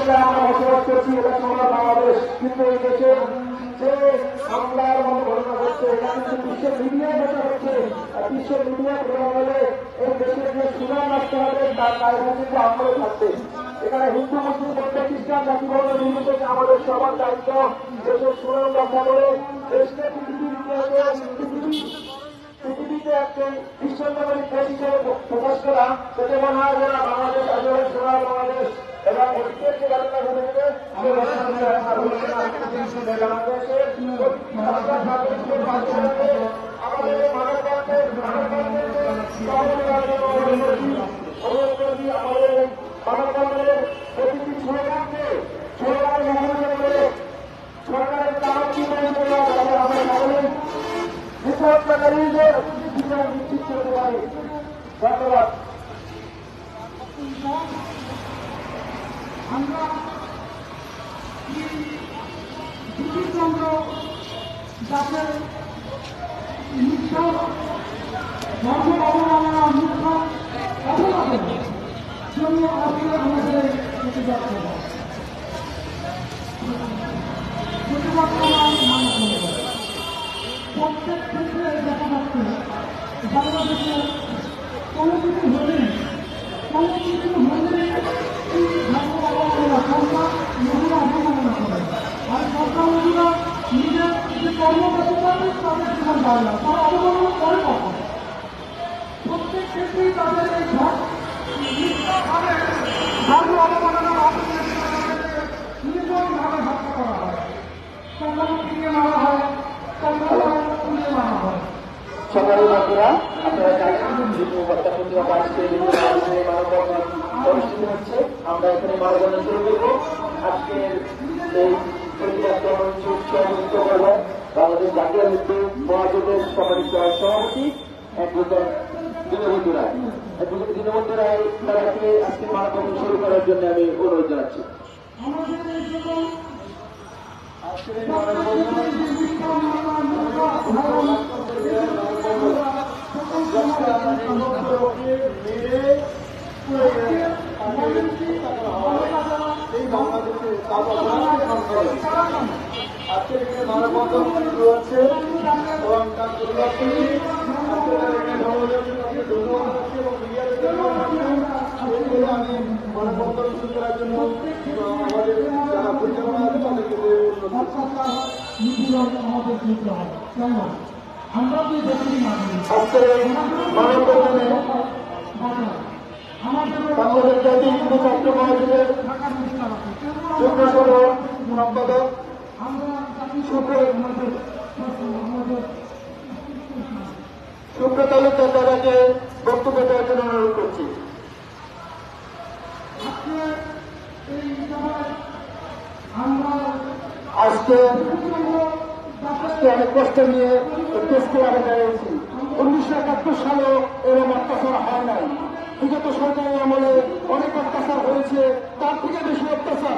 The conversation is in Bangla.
দেশে আমরা বসবাস করছি, এটা সোনার বাংলাদেশ, কিন্তু এই দেশে যে হামলার মতো ঘটনা ঘটছে এটা কিন্তু বিশ্বের মিডিয়ায় দেখা হচ্ছে। আর বিশ্বের মিডিয়া ঘটনা হলে এই দেশের যে সুনাম রাখতে হবে তার দায়িত্ব কিন্তু আমরাও থাকবে। এখানে হিন্দু মুসলিম বৌদ্ধ খ্রিস্টান জাতি বর্ণ নির্বিশেষে আমাদের সবার দায়িত্ব দেশের সুনাম রক্ষা করে দেশকে পৃথিবীতে একটি বিশ্বনগরী দেশ হিসেবে প্রকাশ করা, সেটা মনে হয় যারা বাংলাদেশ আসলে সোনার বাংলাদেশ এবং ঐক্যের যে ঘটনা ঘটেছে আমাদের মানববন্ধের মানববন্ধের প্রতিটি স্লোগানকে স্লোগান ব্যবহার করে সরকারের কাজ কি আমাদের বিপদকারীদের বিচার নিশ্চিত করতে পারি। ধন্যবাদ। আমরা চন্দ্র দাসের মিথ্যা ধর্ম অবমাননা মিথ্যা অপরাধের জন্য আজকে আমাদের প্রতিবাদ করব। প্রত্যেক ক্ষেত্রে দেখা যাচ্ছে বাংলাদেশে কোনো কিছু হলেই এই ধর্ম অবমাননা সরকার মহিলা অবমাননা করে। আর সরকার মহিলা নিজের যে কর্মব্যস্ততা তাদের জীবন যায় না, তারা অবমাননা করে কখন। প্রত্যেক ক্ষেত্রেই তাদের এই মিথ্যাভাবে ধর্ম অবমাননা নির্মমভাবে হত্যা করা হয়, কখনো কিনে মারা হয়, কখনো তুলে মারা হয়। সকালের বাকিরা আপনারা জানেন বিভিন্ন হত্যাপন্থীরা আজকে মানববন্ধন অনুষ্ঠিত হচ্ছে। আমরা এখানে মানববন্ধন শুরু করবো। আজকের এই প্রতিবাদ সভাপতিত্ব করবেন বাংলাদেশ জাতীয় মৃত্যু মহাজোটের সম্মানিত সভাপতি অ্যাডভোকেট দীনবন্ধু রায়। দীনবন্ধু রায় তারাকে আজকে মানববন্ধন শুরু করার জন্য আমি অনুরোধ জানাচ্ছি। এই বাংলাদেশে আজকে এখানে মানববন্ধন শুরু হচ্ছে এবং তার পরিবর্তে আমি মানববন্ধন শুরু করার জন্য আমাদের যারা পরিচালনা আছে তাদেরকে আজকের এই মানববন্ধনে বাংলাদেশ জাতীয় হিন্দু ছাত্র মহাজোটের যুগ্ম সম্পাদক সুব্রত তালুকদার দাদাকে বক্তব্য দেওয়ার জন্য অনুরোধ করছি। আজকে অনেক কষ্ট নিয়ে কেস করে আমরা দাঁড়িয়েছি। 1971 সালেও এরকম অত্যাচার হয় নাই। বিগত সরকারের আমলে অনেক অত্যাচার হয়েছে, তার থেকে বেশি অত্যাচার